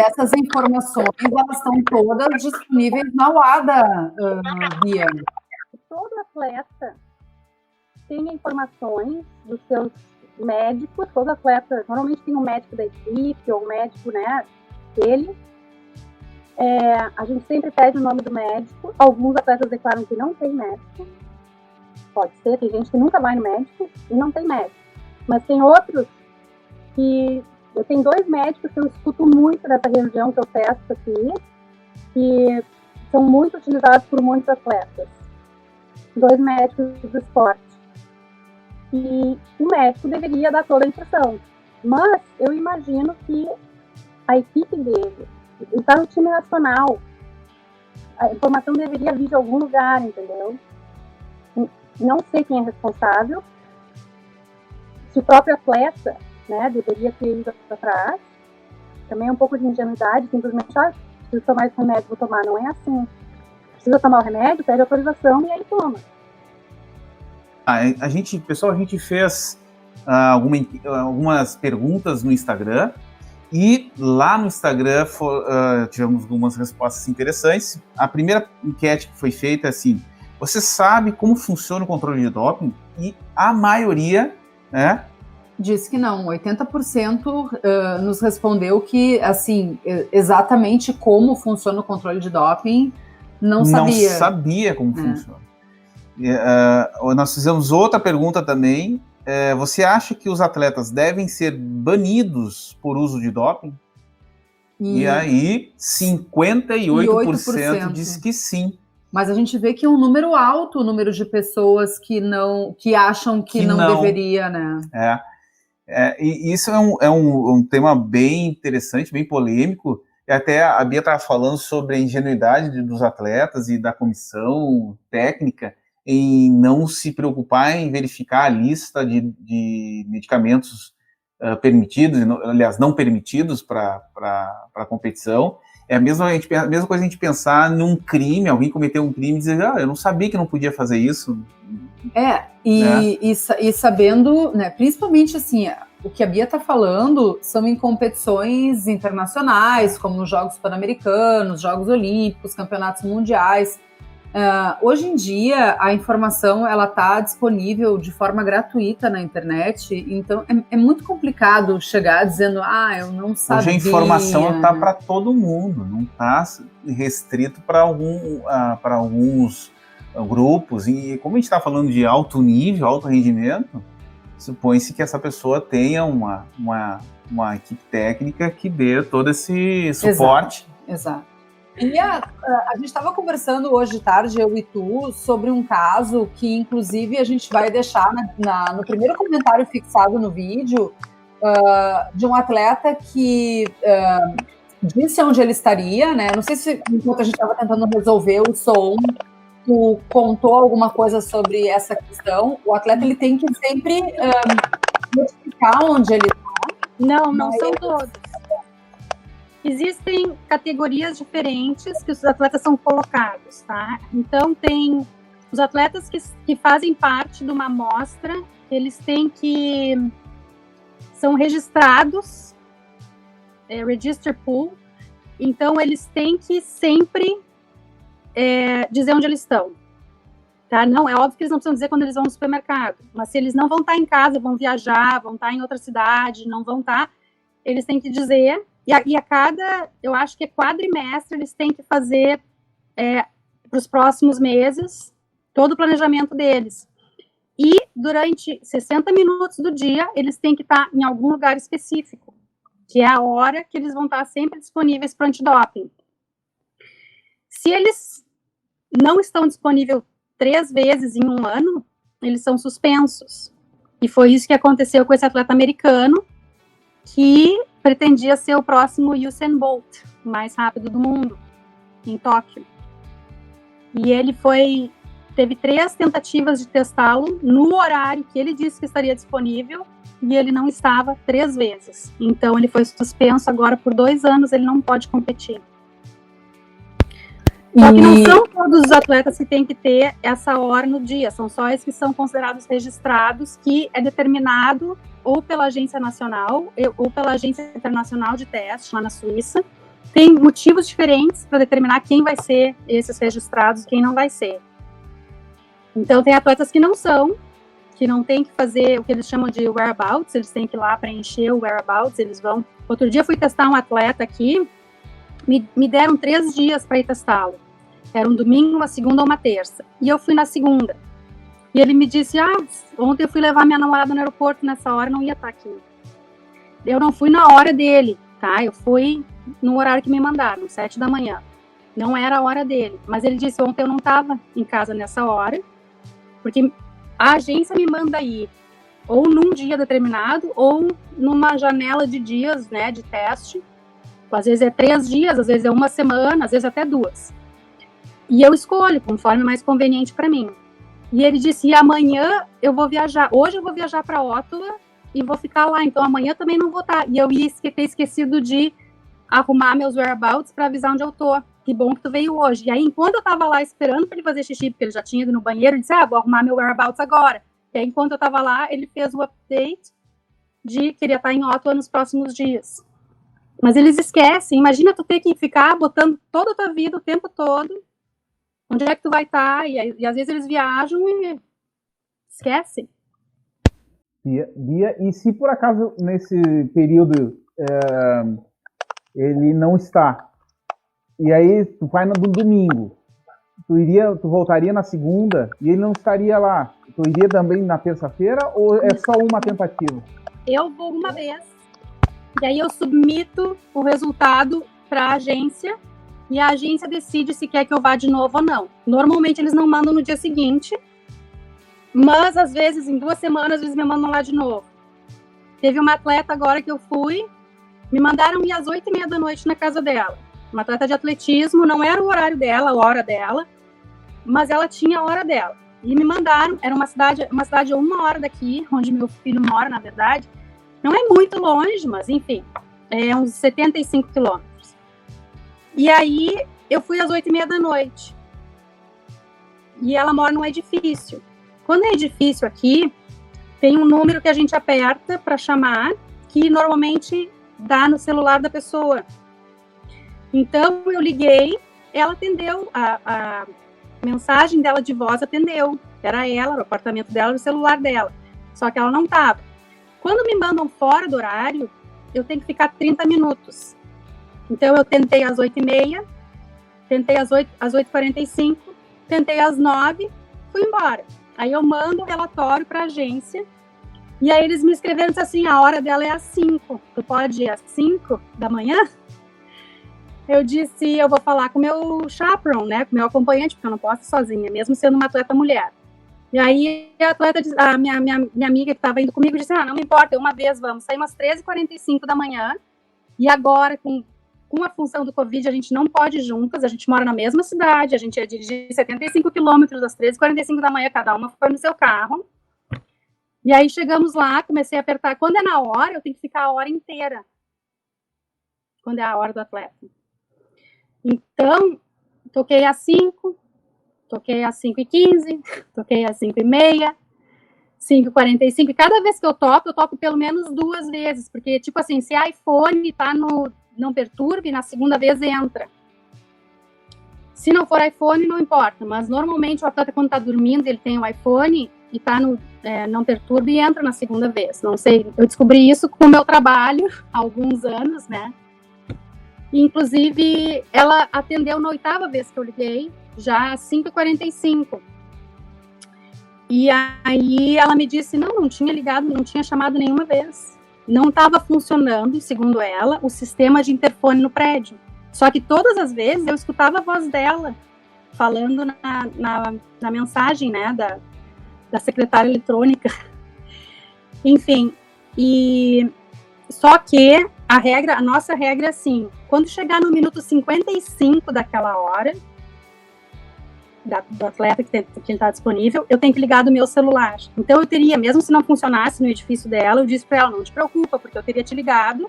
essas informações, elas estão todas disponíveis na UADA, Bia. Todo atleta tem informações dos seus médicos, todo atleta, normalmente tem um médico da equipe, ou um médico, né, dele. A gente sempre pede o nome do médico. Alguns atletas declaram que não tem médico. Pode ser, tem gente que nunca vai no médico e não tem médico. Mas tem outros que... Eu tenho 2 médicos que eu escuto muito nessa região que eu testo aqui, que são muito utilizados por muitos atletas. 2 médicos do esporte. E o médico deveria dar toda a instrução. Mas eu imagino que a equipe dele está no time nacional. A informação deveria vir de algum lugar, entendeu? Não sei quem é responsável. Se o próprio atleta, né, deveria ter ido atrás. Também é um pouco de ingenuidade, simplesmente, preciso tomar esse remédio, vou tomar. Não é assim. Precisa tomar o remédio, pede autorização e aí toma. A gente fez algumas perguntas no Instagram, e lá no Instagram tivemos algumas respostas interessantes. A primeira enquete que foi feita é assim: você sabe como funciona o controle de doping? E a maioria, né, diz que não. 80% nos respondeu que, assim, exatamente como funciona o controle de doping, não sabia. Não sabia como funciona. Nós fizemos outra pergunta também. Você acha que os atletas devem ser banidos por uso de doping? E aí, 58% diz que sim. Mas a gente vê que é um número alto, o número de pessoas que acham que não deveria, né? E isso é um tema bem interessante, bem polêmico. E até a Bia estava falando sobre a ingenuidade dos atletas e da comissão técnica em não se preocupar em verificar a lista de medicamentos permitidos, aliás, não permitidos para a competição. É a mesma coisa a gente pensar num crime, alguém cometeu um crime e dizer, eu não sabia que não podia fazer isso. E sabendo, né, principalmente assim, o que a Bia está falando são em competições internacionais, como nos Jogos Pan-Americanos, Jogos Olímpicos, Campeonatos Mundiais. Hoje em dia, a informação ela está disponível de forma gratuita na internet, então é muito complicado chegar dizendo, eu não sabia. Hoje a informação está para todo mundo, não está restrito para alguns grupos, e como a gente está falando de alto nível, alto rendimento, supõe-se que essa pessoa tenha uma equipe técnica que dê todo esse suporte. Exato. E a gente estava conversando hoje de tarde, eu e tu, sobre um caso que, inclusive, a gente vai deixar no primeiro comentário fixado no vídeo, de um atleta que disse onde ele estaria, né? Não sei se, enquanto a gente estava tentando resolver o som, tu contou alguma coisa sobre essa questão. O atleta ele tem que sempre notificar onde ele está. Não são todos. Existem categorias diferentes que os atletas são colocados, tá? Então, tem os atletas que fazem parte de uma amostra, eles têm que... são registrados, register pool, então eles têm que sempre dizer onde eles estão, tá? Não, é óbvio que eles não precisam dizer quando eles vão no supermercado, mas se eles não vão estar em casa, vão viajar, vão estar em outra cidade, não vão estar, eles têm que dizer... E a cada, eu acho que quadrimestre, eles têm que fazer para os próximos meses todo o planejamento deles. E durante 60 minutos do dia, eles têm que estar em algum lugar específico, que é a hora que eles vão estar sempre disponíveis para o antidoping. Se eles não estão disponíveis 3 vezes em um ano, eles são suspensos. E foi isso que aconteceu com esse atleta americano, que pretendia ser o próximo Usain Bolt, o mais rápido do mundo, em Tóquio. E ele teve 3 tentativas de testá-lo no horário que ele disse que estaria disponível, e ele não estava 3 vezes. Então ele foi suspenso agora por 2 anos, ele não pode competir. Só que não são todos os atletas que têm que ter essa hora no dia, são só esses que são considerados registrados, que é determinado ou pela agência nacional ou pela agência internacional de teste lá na Suíça, tem motivos diferentes para determinar quem vai ser esses registrados e quem não vai ser. Então, tem atletas que não são, que não tem que fazer o que eles chamam de whereabouts, eles têm que ir lá preencher o whereabouts, eles vão... Outro dia fui testar um atleta aqui, me deram 3 dias para ir testá-lo. Era um domingo, uma segunda ou uma terça. E eu fui na segunda. E ele me disse, ontem eu fui levar minha namorada no aeroporto, nessa hora não ia estar aqui. Eu não fui na hora dele, tá? Eu fui no horário que me mandaram, 7 da manhã. Não era a hora dele. Mas ele disse, ontem eu não estava em casa nessa hora, porque a agência me manda ir ou num dia determinado, ou numa janela de dias, né, de teste. Às vezes é 3 dias, às vezes é 1 semana, às vezes até 2. E eu escolho, conforme mais conveniente para mim. E ele disse, e amanhã eu vou viajar. Hoje eu vou viajar para Ottawa e vou ficar lá. Então amanhã também não vou estar. E eu ia ter esquecido de arrumar meus whereabouts para avisar onde eu tô. Que bom que tu veio hoje. E aí, enquanto eu tava lá esperando para ele fazer xixi, porque ele já tinha ido no banheiro, ele disse, vou arrumar meu whereabouts agora. E aí, enquanto eu tava lá, ele fez o update de que ele ia estar em Ottawa nos próximos dias. Mas eles esquecem. Imagina tu ter que ficar botando toda a tua vida, o tempo todo, onde é que tu vai estar, e às vezes eles viajam e esquecem. Bia, e se por acaso nesse período ele não está, e aí tu vai no domingo, tu voltaria na segunda e ele não estaria lá, tu iria também na terça-feira ou é só uma tentativa? Eu vou uma vez, e aí eu submito o resultado para a agência, e a agência decide se quer que eu vá de novo ou não. Normalmente eles não mandam no dia seguinte, mas às vezes em 2 semanas eles me mandam lá de novo. Teve uma atleta agora que eu fui, me mandaram ir às 8h30 da noite na casa dela. Uma atleta de atletismo, não era o horário dela, a hora dela, mas ela tinha a hora dela. E me mandaram, era uma cidade a 1 hora daqui, onde meu filho mora, na verdade. Não é muito longe, mas enfim, é uns 75 quilômetros. E aí, eu fui às 8h30 da noite. E ela mora num edifício. Quando é edifício aqui, tem um número que a gente aperta para chamar, que normalmente dá no celular da pessoa. Então, eu liguei, ela atendeu, a mensagem dela de voz atendeu. Era ela, o apartamento dela, o celular dela. Só que ela não estava. Quando me mandam fora do horário, eu tenho que ficar 30 minutos. Então, eu tentei às 8h30, tentei às 8h45, tentei às 9h, fui embora. Aí eu mando o relatório para a agência, e aí eles me escreveram assim, a hora dela é às 5, tu pode ir às 5 da manhã? Eu disse, eu vou falar com o meu chaperone, né, com o meu acompanhante, porque eu não posso ir sozinha, mesmo sendo uma atleta mulher. E aí a atleta, a minha amiga que estava indo comigo, disse, não me importa, uma vez vamos, saímos às 13h45 da manhã, e agora com a função do Covid, a gente não pode ir juntas, a gente mora na mesma cidade, a gente ia dirigir 75 quilômetros às 13h45 da manhã, cada uma foi no seu carro. E aí chegamos lá, comecei a apertar. Quando é na hora, eu tenho que ficar a hora inteira. Quando é a hora do atleta. Então, toquei às 5, toquei às 5h15, toquei às 5h30, 5h45. E cada vez que eu toco pelo menos 2 vezes, porque, tipo assim, se a iPhone tá no não perturbe, na segunda vez entra. Se não for iPhone, não importa, mas normalmente o atleta quando está dormindo, ele tem o iPhone e está no não perturbe e entra na segunda vez. Não sei, eu descobri isso com o meu trabalho há alguns anos, né? E, inclusive, ela atendeu na 8ª vez que eu liguei, já às 5h45. E aí ela me disse, não tinha ligado, não tinha chamado nenhuma vez. Não estava funcionando, segundo ela, o sistema de interfone no prédio. Só que todas as vezes eu escutava a voz dela falando na mensagem, né, da secretária eletrônica. Enfim, e só que a nossa regra é assim, quando chegar no minuto 55 daquela hora, do atleta que está disponível, eu tenho que ligar do meu celular. Então eu teria, mesmo se não funcionasse no edifício dela, eu disse para ela, não te preocupa, porque eu teria te ligado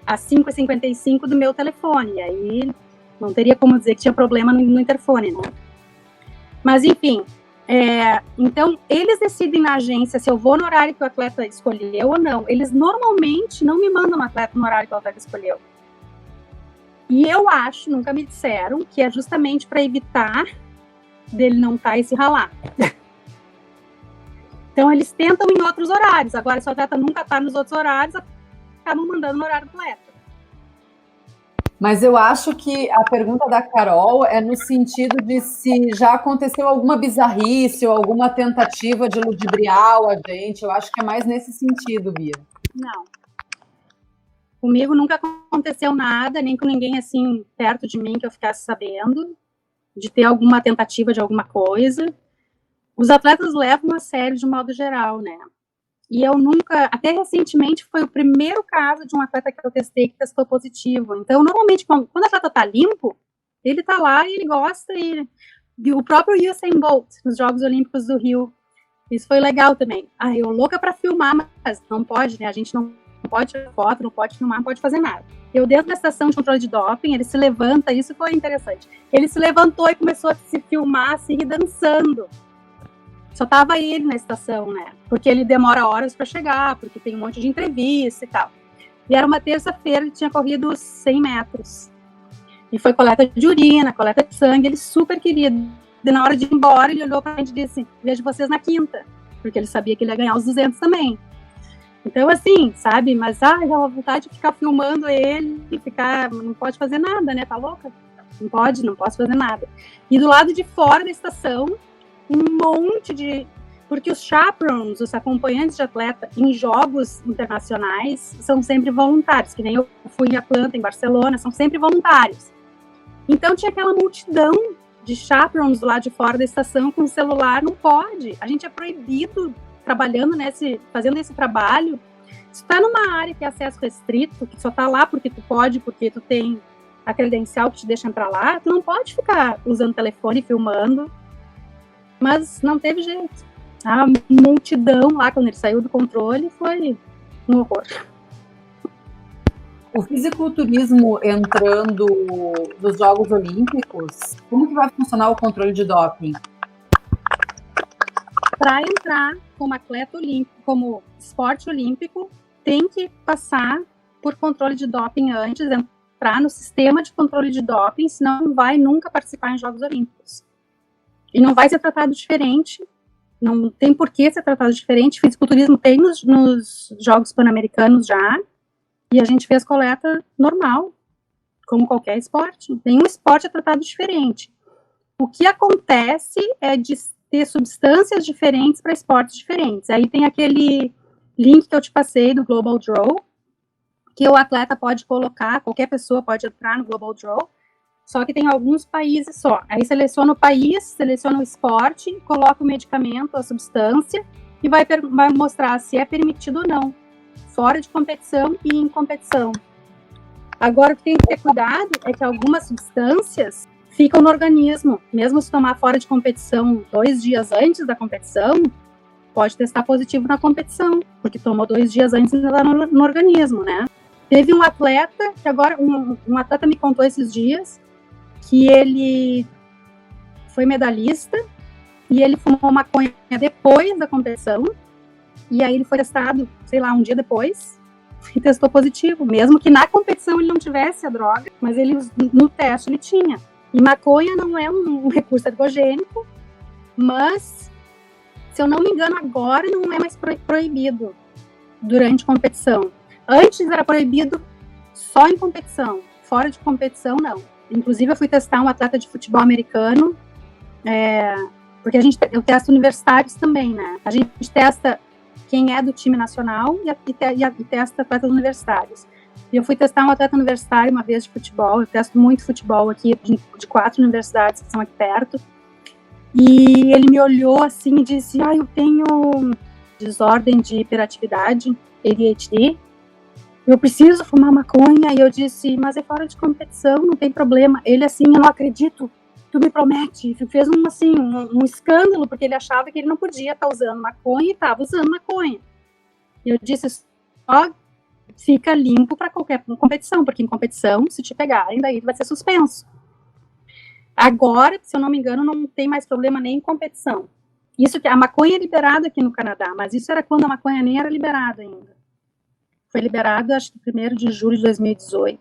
às 5h55 do meu telefone, e aí não teria como dizer que tinha problema no interfone, né? Mas enfim, então eles decidem na agência se eu vou no horário que o atleta escolheu ou não. Eles normalmente não me mandam um atleta no horário que o atleta escolheu. E eu acho, nunca me disseram, que é justamente para evitar dele não estar e se ralar. Então, eles tentam em outros horários. Agora, se o atleta nunca está nos outros horários, acabam mandando no horário do atleta. Mas eu acho que a pergunta da Carol é no sentido de se já aconteceu alguma bizarrice ou alguma tentativa de ludibriar a gente. Eu acho que é mais nesse sentido, Bia. Não. Comigo nunca aconteceu nada, nem com ninguém assim perto de mim que eu ficasse sabendo de ter alguma tentativa de alguma coisa. Os atletas levam a sério de modo geral, né? E eu nunca, até recentemente, foi o primeiro caso de um atleta que eu testei que testou positivo. Então, normalmente, quando o atleta tá limpo, ele tá lá e ele gosta. E o próprio Usain Bolt, nos Jogos Olímpicos do Rio, isso foi legal também. Eu louca pra filmar, mas não pode, né? A gente não pode tirar foto, não pode filmar, não pode fazer nada. Eu, dentro da estação de controle de doping, ele se levanta, isso foi interessante. Ele se levantou e começou a se filmar, assim, dançando. Só tava ele na estação, né? Porque ele demora horas para chegar, porque tem um monte de entrevista e tal. E era uma terça-feira, ele tinha corrido 100 metros. E foi coleta de urina, coleta de sangue, ele super queria. E na hora de ir embora, ele olhou pra gente e disse, vejo vocês na quinta. Porque ele sabia que ele ia ganhar os 200 também. Então, assim, sabe? Mas, dava vontade de ficar filmando ele e ficar... Não pode fazer nada, né? Tá louca? Não posso fazer nada. E do lado de fora da estação, um monte de... Porque os chaperones, os acompanhantes de atleta em jogos internacionais, são sempre voluntários, que nem eu fui em Atlanta, em Barcelona, são sempre voluntários. Então tinha aquela multidão de chaperones do lado de fora da estação com o celular, não pode. A gente é proibido, trabalhando fazendo esse trabalho. Se tu tá numa área que é acesso restrito, que só tá lá porque tu pode, porque tu tem a credencial que te deixa entrar lá, tu não pode ficar usando telefone, filmando. Mas não teve jeito. A multidão lá, quando ele saiu do controle, foi um horror. O fisiculturismo entrando nos Jogos Olímpicos, como que vai funcionar o controle de doping? Para entrar como atleta olímpico, como esporte olímpico, tem que passar por controle de doping antes, entrar no sistema de controle de doping, senão não vai nunca participar em Jogos Olímpicos. E não vai ser tratado diferente, não tem por que ser tratado diferente. Fisiculturismo tem nos Jogos Pan-Americanos já, e a gente fez coleta normal, como qualquer esporte. Nenhum esporte é tratado diferente. O que acontece é de ter substâncias diferentes para esportes diferentes. Aí tem aquele link que eu te passei do Global Draw, que o atleta pode colocar, qualquer pessoa pode entrar no Global Draw, só que tem alguns países só. Aí seleciona o país, seleciona o esporte, coloca o medicamento, a substância, e vai mostrar se é permitido ou não, fora de competição e em competição. Agora, o que tem que ter cuidado é que algumas substâncias ficam no organismo. Mesmo se tomar fora de competição 2 dias antes da competição, pode testar positivo na competição, porque tomou 2 dias antes e ainda está no organismo, né? Teve um atleta, que agora, um atleta me contou esses dias, que ele foi medalhista e ele fumou maconha depois da competição, e aí ele foi testado, sei lá, um dia depois, e testou positivo, mesmo que na competição ele não tivesse a droga, mas ele, no teste ele tinha. E maconha não é um recurso ergogênico, mas, se eu não me engano, agora não é mais proibido durante competição. Antes era proibido só em competição, fora de competição não. Inclusive, eu fui testar um atleta de futebol americano, porque eu testo universitários também, né? A gente testa quem é do time nacional e testa atletas universitários. E eu fui testar um atleta universitário uma vez de futebol, eu testo muito futebol aqui, de 4 universidades que são aqui perto, e ele me olhou assim e disse, eu tenho desordem de hiperatividade, ADHD, eu preciso fumar maconha. E eu disse, mas é fora de competição, não tem problema. Ele assim, eu não acredito, tu me promete. Fez um escândalo, porque ele achava que ele não podia estar usando maconha e estava usando maconha. E eu disse, só fica limpo para qualquer competição, porque em competição, se te pegarem, daí vai ser suspenso. Agora, se eu não me engano, não tem mais problema nem em competição. Isso que a maconha é liberada aqui no Canadá, mas isso era quando a maconha nem era liberada ainda. Foi liberado, acho que 1º de julho de 2018.